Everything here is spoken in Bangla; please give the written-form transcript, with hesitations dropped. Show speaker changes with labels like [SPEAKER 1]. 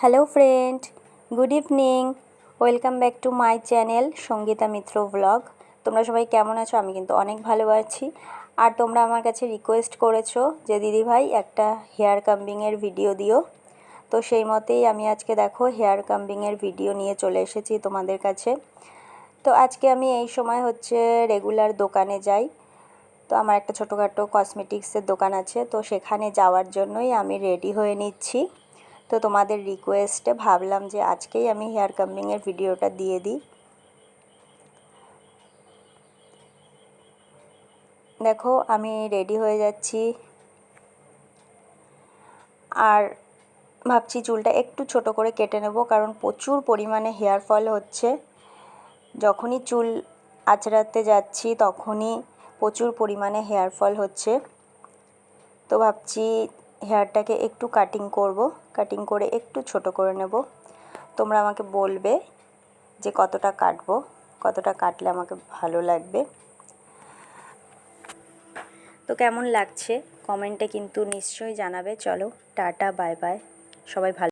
[SPEAKER 1] Hello friend, good evening. Welcome back to my channel Sangeeta Mitra blog. তোমরা সবাই কেমন আছো? আমি কিন্তু অনেক ভালো আছি। আর তোমরা আমার কাছে রিকোয়েস্ট করেছো যে দিদিভাই একটা হেয়ার কাম্বিংয়ের ভিডিও দিও। তো সেই মতেই আমি আজকে দেখো হেয়ার কাম্বিংয়ের ভিডিও নিয়ে চলে এসেছি তোমাদের কাছে। তো আজকে আমি এই সময় হচ্ছে রেগুলার দোকানে যাই। তো আমার একটা ছোটোখাটো কসমেটিক্সের দোকান আছে, তো সেখানে যাওয়ার জন্যই আমি রেডি হয়ে নিচ্ছি। তো তোমাদের রিকোয়েস্টে ভাবলাম যে আজকেই আমি হেয়ার কাম্বিংয়ের ভিডিওটা দিয়ে দিই। দেখো আমি রেডি হয়ে যাচ্ছি, আর ভাবছি চুলটা একটু ছোট করে কেটে নেব, কারণ প্রচুর পরিমাণে হেয়ার ফল হচ্ছে। যখনই চুল আঁচড়াতে যাচ্ছি তখনই প্রচুর পরিমাণে হেয়ার ফল হচ্ছে। তো ভাবছি হেয়ারটাকে একটু কাটিং করে একটু ছোট করে নেব। তোমরা আমাকে বলবে যে কতটা কাটবো, কতটা কাটলে আমাকে ভালো লাগবে। তো কেমন লাগছে কমেন্টে কিন্তু নিশ্চয়ই জানাবে। চলো টাটা, বাই বাই, সবাই ভালো।